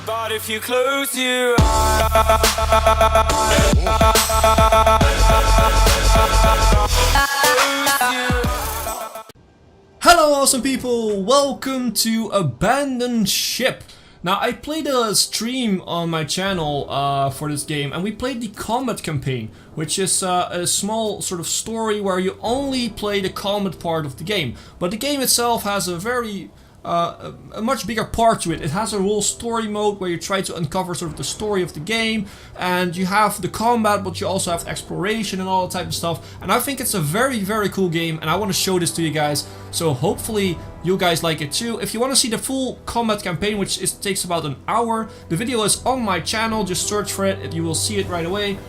But if you close your eyes, hello awesome people, welcome to Abandoned Ship. Now I played a stream on my channel for this game, and we played the combat campaign, which is a small sort of story where you only play the combat part of the game. But the game itself has a very a much bigger part to it. It has a whole story mode where you try to uncover sort of the story of the game, and you have the combat, but you also have exploration and all that type of stuff. And I think it's a very cool game, and I want to show this to you guys, so hopefully you guys like it too. If you want to see the full combat campaign, which takes about an hour, the video is on my channel. Just search for it, you will see it right away.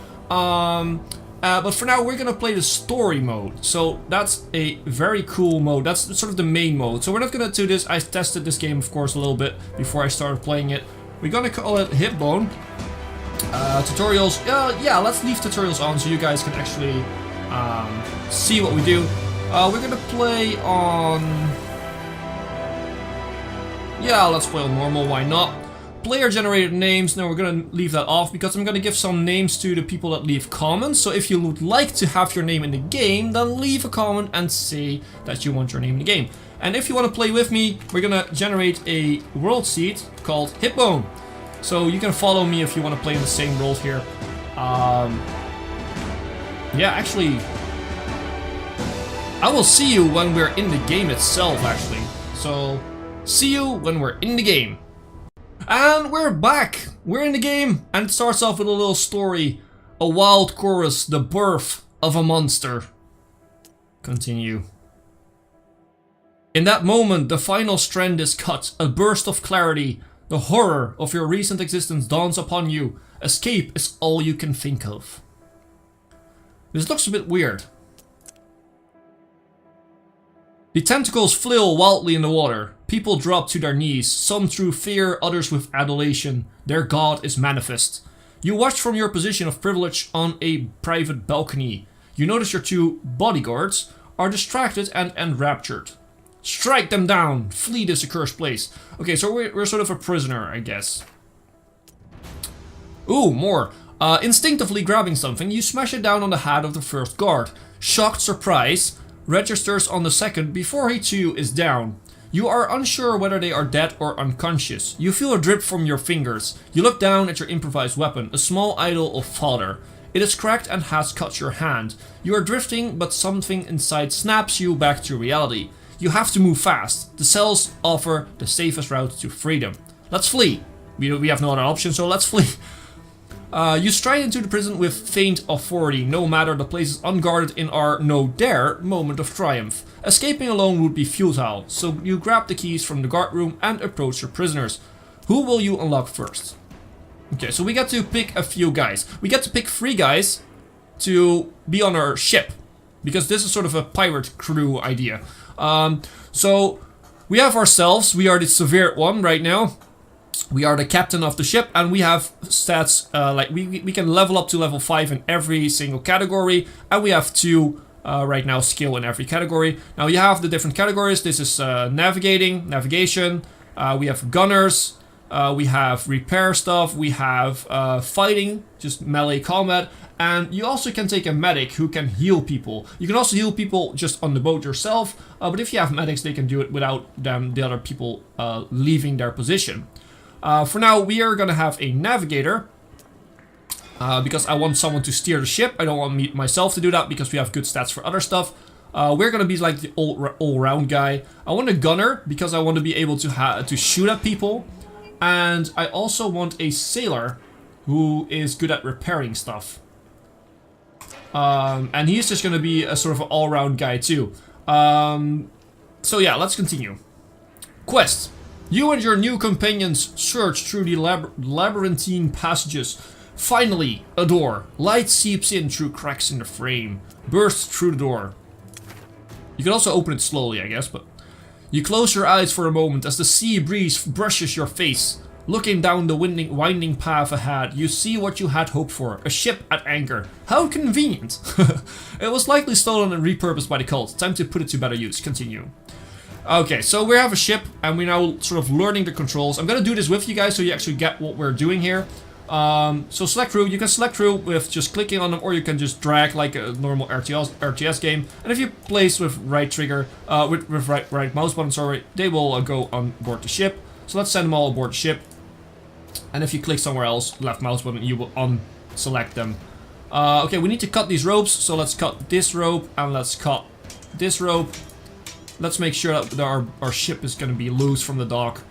But for now we're gonna play the story mode, so that's a very cool mode. That's sort of the main mode, so we're not gonna do this. I tested this game of course a little bit before I started playing it. We're gonna call it Hipbone. Tutorials, yeah, let's leave tutorials on so you guys can actually see what we do. We're gonna play on, yeah, let's play on normal, why not? Player generated names, no, we're gonna leave that off because I'm gonna give some names to the people that leave comments. So if you would like to have your name in the game, then leave a comment and say that you want your name in the game. And if you want to play with me, we're gonna generate a world seed called Hipbone. So you can follow me if you want to play in the same world here. Yeah, actually, I will see you when we're in the game itself, actually. So, see you when we're in the game. And we're back! We're in the game, and it starts off with a little story. A wild chorus, the birth of a monster. Continue. In that moment, the final strand is cut, a burst of clarity. The horror of your recent existence dawns upon you. Escape is all you can think of. This looks a bit weird. The tentacles flail wildly in the water. People drop to their knees, some through fear, others with adulation. Their god is manifest. You watch from your position of privilege on a private balcony. You notice your two bodyguards are distracted and enraptured. Strike them down! Flee this accursed place. Okay, so we're sort of a prisoner, I guess. Ooh, more. Instinctively grabbing something, you smash it down on the head of the first guard. Shocked surprise registers on the second before he too is down. You are unsure whether they are dead or unconscious. You feel a drip from your fingers. You look down at your improvised weapon, a small idol of fodder. It is cracked and has cut your hand. You are drifting, but something inside snaps you back to reality. You have to move fast. The cells offer the safest route to freedom. Let's flee. We have no other option, so let's flee. You stride into the prison with faint authority, no matter the place is unguarded in our no dare moment of triumph. Escaping alone would be futile, so you grab the keys from the guard room and approach your prisoners. Who will you unlock first? Okay, so we get to pick a few guys. We get to pick 3 guys to be on our ship, because this is sort of a pirate crew idea. So we have ourselves, we are the severe one right now. We are the captain of the ship, and we have stats, like we can level up to level 5 in every single category, and we have 2 right now skill in every category. Now you have the different categories. This is navigation, we have gunners, we have repair stuff, we have fighting, just melee combat, and you also can take a medic who can heal people. You can also heal people just on the boat yourself, but if you have medics, they can do it without the other people leaving their position. For now, we are gonna have a navigator, because I want someone to steer the ship. I don't want myself to do that because we have good stats for other stuff. We're gonna be like the all-round guy. I want a gunner because I want to be able to shoot at people, and I also want a sailor who is good at repairing stuff. And he's just gonna be a sort of an all-round guy too. So yeah, let's continue. Quest. You and your new companions search through the labyrinthine passages. Finally, a door. Light seeps in through cracks in the frame. Bursts through the door. You can also open it slowly, I guess, but... You close your eyes for a moment as the sea breeze brushes your face. Looking down the winding path ahead, you see what you had hoped for. A ship at anchor. How convenient. It was likely stolen and repurposed by the cult. Time to put it to better use. Continue. Okay, so we have a ship, and we're now sort of learning the controls. I'm gonna do this with you guys so you actually get what we're doing here. So select crew, you can select crew with just clicking on them, or you can just drag like a normal RTS game. And if you place with right trigger, with right mouse button, sorry, they will go on board the ship. So let's send them all aboard the ship. And if you click somewhere else, left mouse button, you will unselect them. Okay, we need to cut these ropes, so let's cut this rope, and let's cut this rope. Let's make sure that our ship is going to be loose from the dock.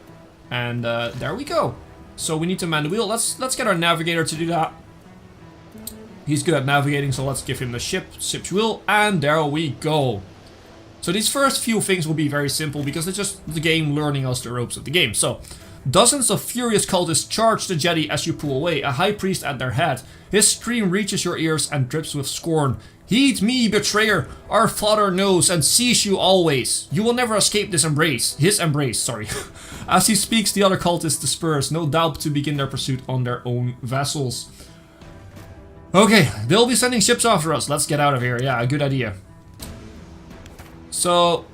And there we go. So we need to man the wheel. Let's get our navigator to do that. He's good at navigating, so let's give him the ship's wheel. And there we go. So these first few things will be very simple because it's just the game learning us the ropes of the game. So, dozens of furious cultists charge the jetty as you pull away, a high priest at their head. His scream reaches your ears and drips with scorn. Heed me, betrayer! Our father knows and sees you always. You will never escape this embrace. His embrace, sorry. As he speaks, the other cultists disperse, no doubt to begin their pursuit on their own vessels. Okay, they'll be sending ships after us. Let's get out of here. Yeah, good idea. So,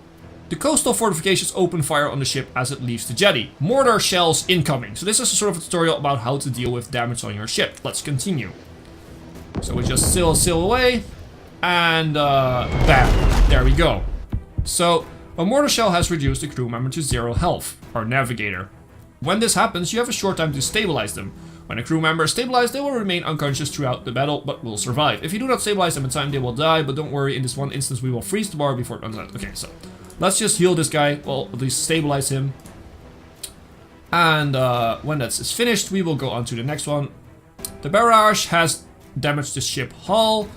the coastal fortifications open fire on the ship as it leaves the jetty. Mortar shells incoming. So this is a sort of a tutorial about how to deal with damage on your ship. Let's continue. So we just sail away. And bam, there we go. So a mortar shell has reduced the crew member to 0 health, our navigator. When this happens, you have a short time to stabilize them. When a crew member is stabilized, they will remain unconscious throughout the battle, but will survive. If you do not stabilize them in time, they will die, but don't worry, in this one instance we will freeze the bar before it runs out. Okay, so let's just heal this guy, well, at least stabilize him. And when that's finished, we will go on to the next one. The barrage has damaged the ship hull.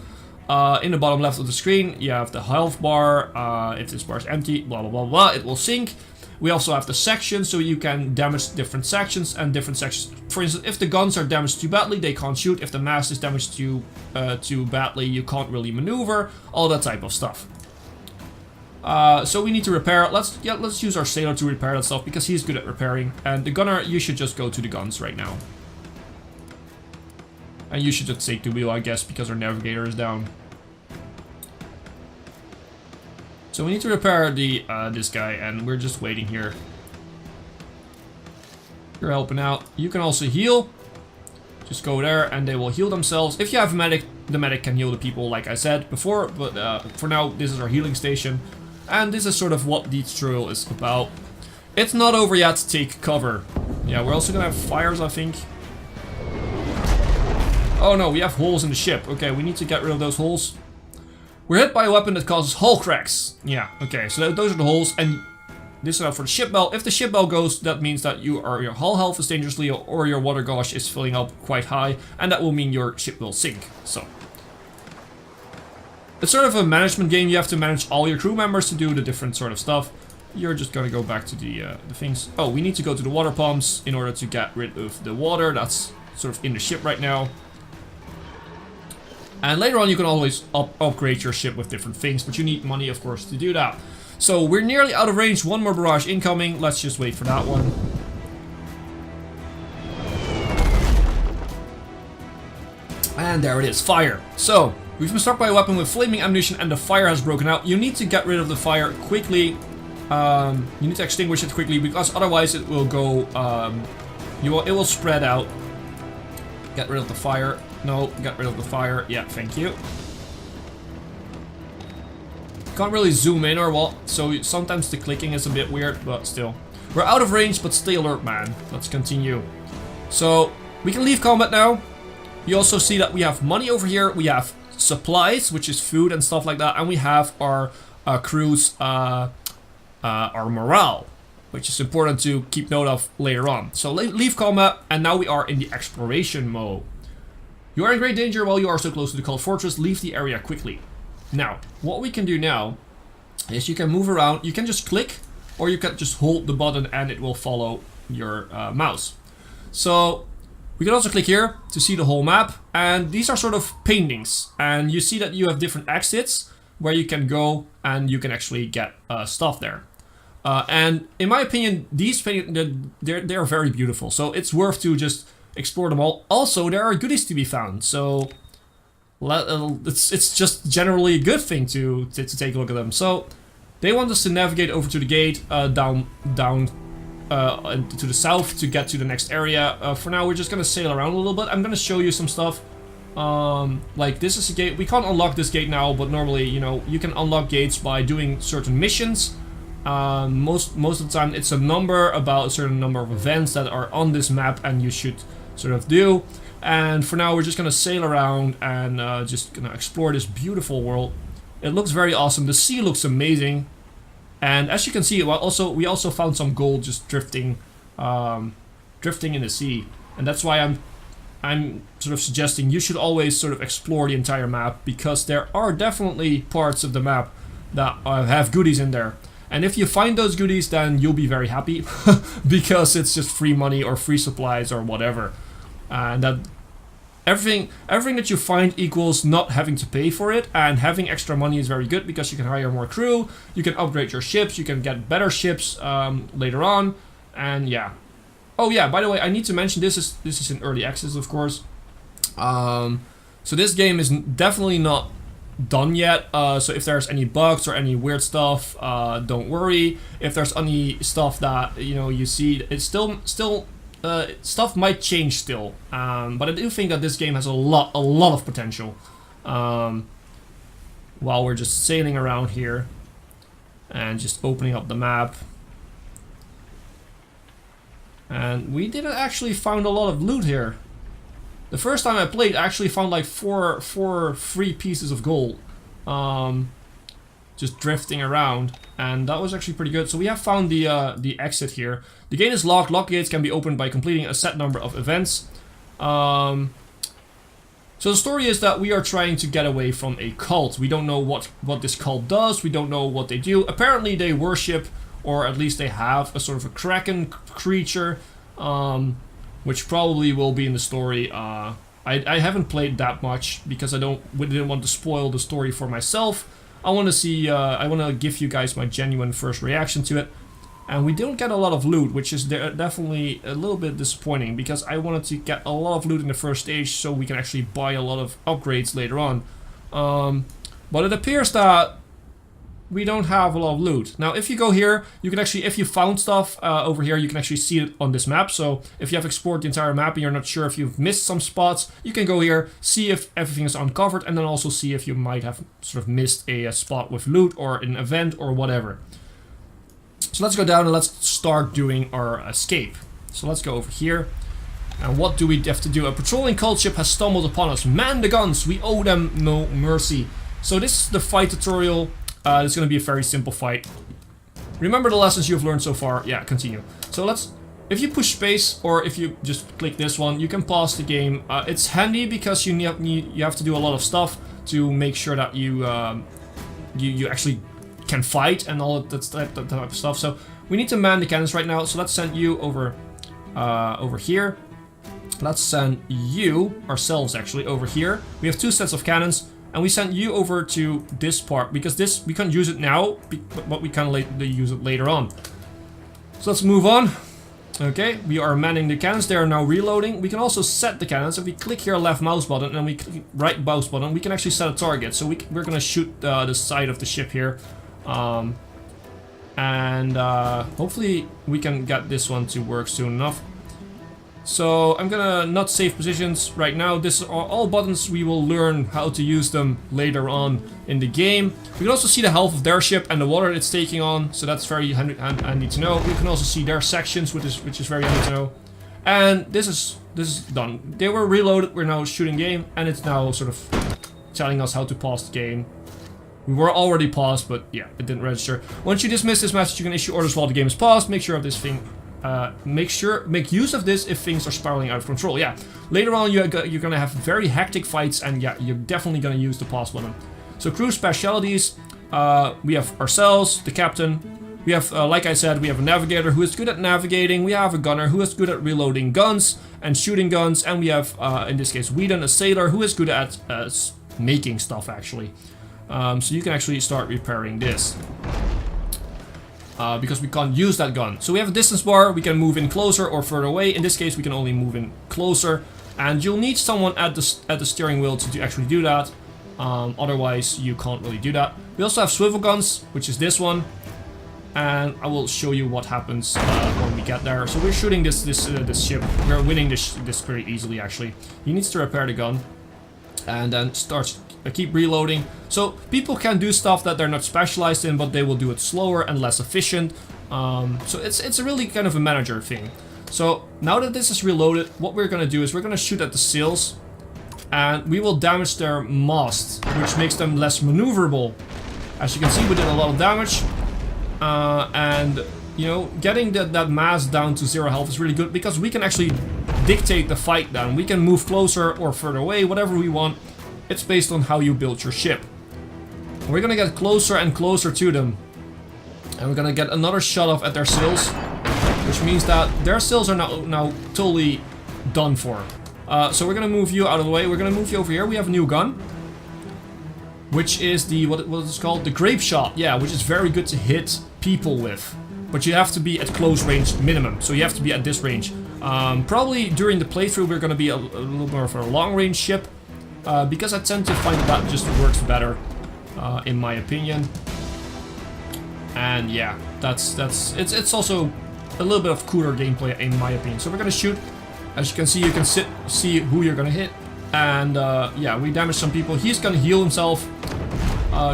In the bottom left of the screen, you have the health bar. If this bar is empty, blah blah blah blah, it will sink. We also have the sections, so you can damage different sections and different sections. For instance, if the guns are damaged too badly, they can't shoot. If the mast is damaged too badly, you can't really maneuver. All that type of stuff. So we need to repair. Let's use our sailor to repair that stuff because he's good at repairing. And the gunner, you should just go to the guns right now. And you should just take the wheel, I guess, because our navigator is down. So we need to repair this guy, and we're just waiting here. You're helping out. You can also heal. Just go there, and they will heal themselves. If you have a medic, the medic can heal the people, like I said before. But for now, this is our healing station. And this is sort of what the tutorial is about. It's not over yet, take cover. Yeah, we're also gonna have fires, I think. Oh no, we have holes in the ship. Okay, we need to get rid of those holes. We're hit by a weapon that causes hull cracks. Yeah, okay, so those are the holes. And this is now for the ship bell. If the ship bell goes, that means that your hull health is dangerously or your water gauge is filling up quite high. And that will mean your ship will sink. So, it's sort of a management game. You have to manage all your crew members to do the different sort of stuff. You're just gonna go back to the things. Oh, we need to go to the water pumps in order to get rid of the water that's sort of in the ship right now. And later on you can always upgrade your ship with different things, but you need money, of course, to do that. So we're nearly out of range. One more barrage incoming. Let's just wait for that one. And there it is, fire. So, we've been struck by a weapon with flaming ammunition and the fire has broken out. You need to get rid of the fire quickly. You need to extinguish it quickly because otherwise it will go, it will spread out. Get rid of the fire. No, get rid of the fire. Yeah, thank you. Can't really zoom in or what, so sometimes the clicking is a bit weird, but still. We're out of range, but stay alert, man. Let's continue. So, we can leave combat now. You also see that we have money over here. We have supplies, which is food and stuff like that. And we have our crew's our morale, which is important to keep note of later on. So, leave combat, and now we are in the exploration mode. You are in great danger while you are so close to the cult fortress. Leave the area quickly. Now, what we can do now is you can move around. You can just click, or you can just hold the button and it will follow your mouse. So, we can also click here to see the whole map. And these are sort of paintings. And you see that you have different exits where you can go and you can actually get stuff there. And in my opinion, these paintings, they're very beautiful. So, it's worth to just explore them all. Also, there are goodies to be found, so it's just generally a good thing to take a look at them. So They want us to navigate over to the gate, down to the south to get to the next area. For now, we're just gonna sail around a little bit. I'm gonna show you some stuff. Like this is a gate. We can't unlock this gate now, but normally, you know, you can unlock gates by doing certain missions. Most of the time, it's a number about a certain number of events that are on this map, and you should sort of do. And for now, we're just gonna sail around and just gonna explore this beautiful world. It looks very awesome. The sea looks amazing, and as you can see, we also found some gold just drifting in the sea, and that's why I'm sort of suggesting you should always sort of explore the entire map, because there are definitely parts of the map that have goodies in there. And if you find those goodies, then you'll be very happy because it's just free money or free supplies or whatever. And that everything that you find equals not having to pay for it, and having extra money is very good because you can hire more crew, you can upgrade your ships, you can get better ships later on, and yeah. Oh yeah, by the way, I need to mention this is in early access, of course. So this game is definitely not done yet. So if there's any bugs or any weird stuff, don't worry. If there's any stuff that you see, it's still stuff might change still. But I do think that this game has a lot of potential. While we're just sailing around here and just opening up the map. And we didn't actually find a lot of loot here. The first time I played, I actually found like four free pieces of gold, just drifting around, and that was actually pretty good. So we have found the exit here. The gate is locked. Lock gates can be opened by completing a set number of events. So the story is that we are trying to get away from a cult. We don't know what this cult does. We don't know what they do. Apparently they worship, or at least they have a sort of a kraken creature, which probably will be in the story. I haven't played that much because I didn't want to spoil the story for myself. I want to see. I want to give you guys my genuine first reaction to it. And we don't get a lot of loot, which is definitely a little bit disappointing, because I wanted to get a lot of loot in the first stage so we can actually buy a lot of upgrades later on. But it appears that we don't have a lot of loot. Now, if you go here, you can actually, if you found stuff over here, you can actually see it on this map. So if you have explored the entire map and you're not sure if you've missed some spots, you can go here, see if everything is uncovered, and then also see if you might have sort of missed a spot with loot or an event or whatever. So let's go down and let's start doing our escape. So let's go over here. And what do we have to do? A patrolling cult ship has stumbled upon us. Man the guns, we owe them no mercy. So this is the fight tutorial. It's going to be a very simple fight. Remember the lessons you've learned so far. Yeah, continue. So if you push space, or if you just click this one, you can pause the game. It's handy because you have to do a lot of stuff to make sure that you actually can fight and all that type of stuff. So we need to man the cannons right now. So let's send you over here. Let's send you ourselves actually over here. We have 2 sets of cannons. And we sent you over to this part, because we can't use it now, but we can use it later on. So let's move on. Okay, we are manning the cannons. They are now reloading. We can also set the cannons. If we click here left mouse button and we click right mouse button, we can actually set a target. So we're going to shoot the side of the ship here. Hopefully we can get this one to work soon enough. So I'm gonna not save positions right now. This are all buttons. We will learn how to use them later on in the game. We can also see the health of their ship and the water it's taking on, so that's very handy to know. We can also see their sections, which is very handy to know. And this is done. They were reloaded. We're now shooting game, and it's now sort of telling us how to pause the game. We were already paused, but yeah, it didn't register. Once you dismiss this message, you can issue orders while the game is paused. Make sure of this thing. Make use of this if things are spiraling out of control. Yeah, later on you're gonna have very hectic fights, and yeah, you're definitely gonna use the pause button. So crew specialities, we have ourselves, the captain. We have, like I said, we have a navigator who is good at navigating. We have a gunner who is good at reloading guns and shooting guns, and we have, in this case, Whedon, a sailor who is good at making stuff actually. So you can actually start repairing this. Because we can't use that gun. So we have a distance bar, we can move in closer or further away. In this case, we can only move in closer. And you'll need someone at the steering wheel to actually do that. Otherwise, you can't really do that. We also have swivel guns, which is this one. And I will show you what happens when we get there. So we're shooting this ship. We're winning this pretty easily, actually. He needs to repair the gun. And then keep reloading. So people can do stuff that they're not specialized in, but they will do it slower and less efficient. So it's a really kind of a manager thing. So now that this is reloaded, what we're going to do is we're going to shoot at the sails. And we will damage their mast, which makes them less maneuverable. As you can see, we did a lot of damage. And, you know, getting that mass down to 0 health is really good because we can actually dictate the fight down. We can move closer or further away, whatever we want. It's based on how you build your ship. And we're gonna get closer and closer to them. And we're gonna get another shot off at their sails, which means that their sails are now totally done for. So we're gonna move you out of the way. We're gonna move you over here. We have a new gun, which is the, what is it called? The grape shot, yeah, which is very good to hit people with. But you have to be at close range minimum, so you have to be at this range. Probably during the playthrough we're going to be a little more of a long range ship, because I tend to find that just works better, in my opinion. And yeah, it's also a little bit of cooler gameplay in my opinion. So we're going to shoot. As you can see, you can see who you're going to hit. And yeah, we damaged some people. He's going to heal himself.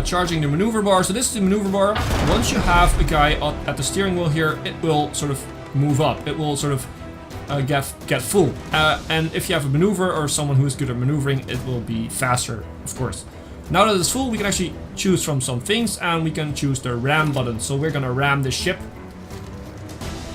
Charging the maneuver bar. So this is the maneuver bar. Once you have a guy at the steering wheel here, it will sort of move up. It will sort of get full. And if you have a maneuver or someone who is good at maneuvering, it will be faster, of course. Now that it's full, we can actually choose from some things, and we can choose the ram button. So we're gonna ram this ship.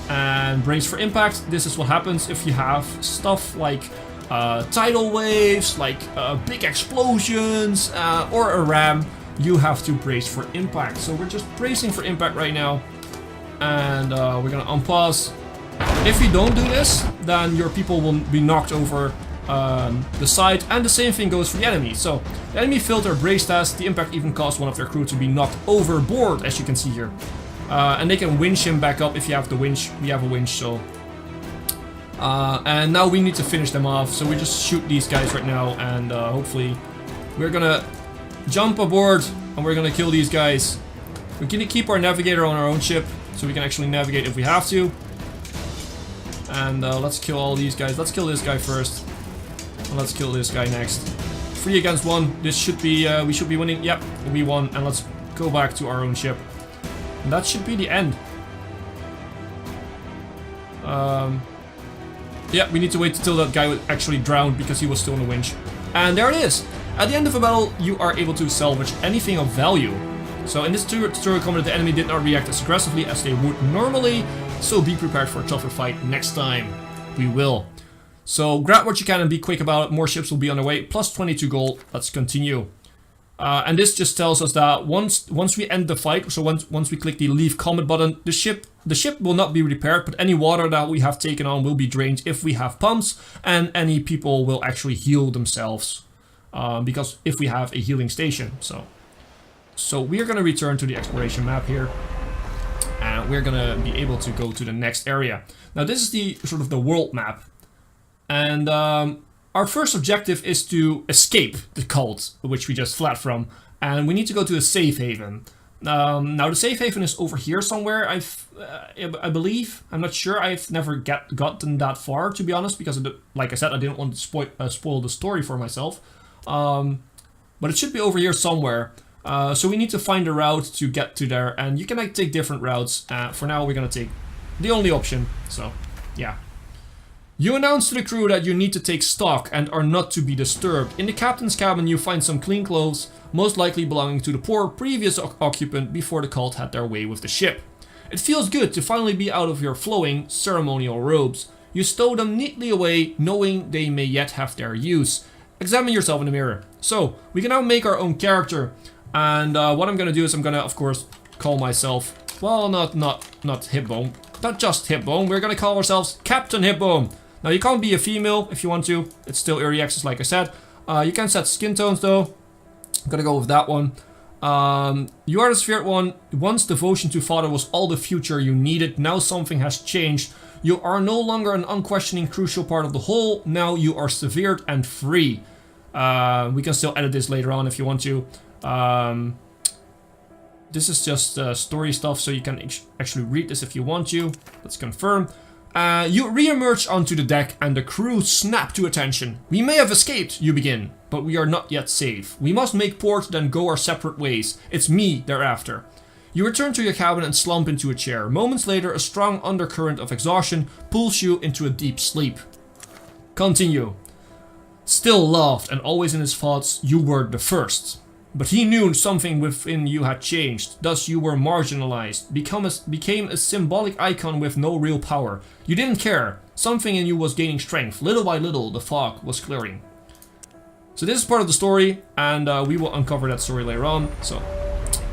And brace for impact. This is what happens if you have stuff like tidal waves, like big explosions, or a ram. You have to brace for impact. So we're just bracing for impact right now. And we're gonna unpause. If you don't do this, then your people will be knocked over the side. And the same thing goes for the enemy. So the enemy failed their brace test. The impact even caused one of their crew to be knocked overboard, as you can see here. And they can winch him back up if you have the winch. We have a winch, so... and now we need to finish them off. So we just shoot these guys right now. And hopefully we're gonna jump aboard and we're gonna kill these guys. We're gonna keep our navigator on our own ship, so we can actually navigate if we have to. And let's kill all these guys. Let's kill this guy first. And let's kill this guy next. 3 against 1. This should be, we should be winning. Yep, we won. And let's go back to our own ship. And that should be the end. Yeah, we need to wait until that guy would actually drown because he was still on the winch. And there it is. At the end of a battle, you are able to salvage anything of value. So in this tutorial comment, the enemy did not react as aggressively as they would normally. So be prepared for a tougher fight next time. We will. So grab what you can and be quick about it. More ships will be on their way. Plus 22 gold. Let's continue. And this just tells us that once we end the fight, so once we click the leave comment button, the ship will not be repaired, but any water that we have taken on will be drained if we have pumps, and any people will actually heal themselves, because if we have a healing station. So we are going to return to the exploration map here, and we're going to be able to go to the next area. Now this is the sort of the world map, and our first objective is to escape the cult, which we just fled from, and we need to go to a safe haven. Now the safe haven is over here somewhere, I believe. I'm not sure, I've never gotten that far, to be honest, because like I said, I didn't want to spoil the story for myself. But it should be over here somewhere. So we need to find a route to get to there, and you can like, take different routes. For now, we're gonna take the only option, so yeah. You announce to the crew that you need to take stock and are not to be disturbed. In the captain's cabin you find some clean clothes, most likely belonging to the poor previous occupant before the cult had their way with the ship. It feels good to finally be out of your flowing ceremonial robes. You stow them neatly away, knowing they may yet have their use. Examine yourself in the mirror. So, we can now make our own character. And what I'm gonna do is I'm gonna, of course, call myself, well, not Hipbone. Not just Hipbone, we're gonna call ourselves Captain Hipbone. Now you can't be a female if you want to, it's still early access like I said. You can set skin tones though, I'm gonna go with that one. You are the sphered one. Once devotion to father was all the future you needed, now something has changed. You are no longer an unquestioning crucial part of the whole, now you are severed and free. We can still edit this later on if you want to. This is just story stuff, so you can actually read this if you want to. Let's confirm. You re-emerge onto the deck and the crew snap to attention. We may have escaped, you begin, but we are not yet safe. We must make port, then go our separate ways. It's me thereafter. You return to your cabin and slump into a chair. Moments later, a strong undercurrent of exhaustion pulls you into a deep sleep. Continue. Still loved and always in his thoughts, you were the first. But he knew something within you had changed, thus you were marginalized, became a symbolic icon with no real power. You didn't care, something in you was gaining strength. Little by little, the fog was clearing. So this is part of the story, and we will uncover that story later on.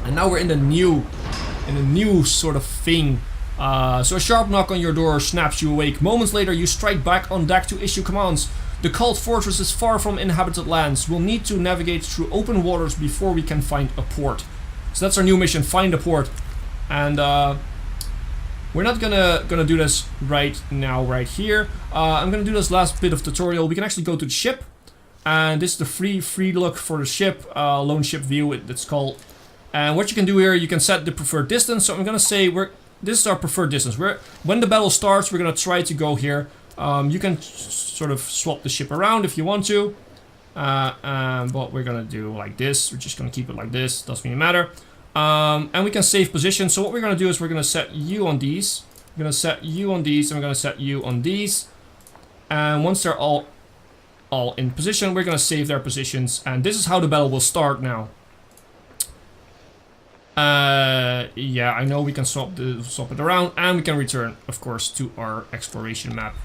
And now we're in a new sort of thing. So a sharp knock on your door snaps you awake. Moments later, you strike back on deck to issue commands. The cult fortress is far from inhabited lands. We'll need to navigate through open waters before we can find a port. So that's our new mission, find a port. And we're not gonna do this right now, right here. I'm gonna do this last bit of tutorial. We can actually go to the ship. And this is the free look for the ship, lone ship view it's called. And what you can do here, you can set the preferred distance. So I'm gonna say this is our preferred distance. When the battle starts, we're gonna try to go here. You can sort of swap the ship around if you want to. But we're gonna do like this. We're just gonna keep it like this. Doesn't really matter. And we can save position. So what we're gonna do is we're gonna set you on these. We're gonna set you on these, and we're gonna set you on these. And once they're all in position, we're gonna save their positions. And this is how the battle will start now. Yeah, I know we can swap it around, and we can return, of course, to our exploration map.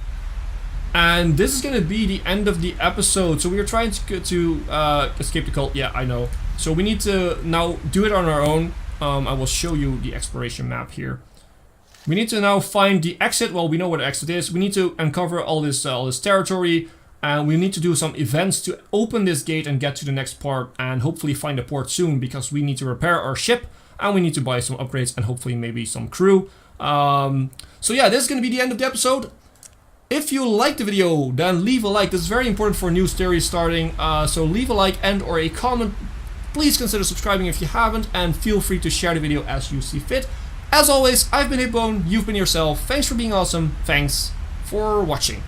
And this is gonna be the end of the episode. So we are trying to escape the cult. Yeah, I know. So we need to now do it on our own. I will show you the exploration map here. We need to now find the exit. Well, we know where the exit is. We need to uncover all this territory, and we need to do some events to open this gate and get to the next part, and hopefully find a port soon, because we need to repair our ship, and we need to buy some upgrades and hopefully maybe some crew. So yeah, this is gonna be the end of the episode. If you liked the video, then leave a like. This is very important for a new series starting. So leave a like and or a comment. Please consider subscribing if you haven't, and feel free to share the video as you see fit. As always, I've been Hipbone, you've been yourself. Thanks for being awesome. Thanks for watching.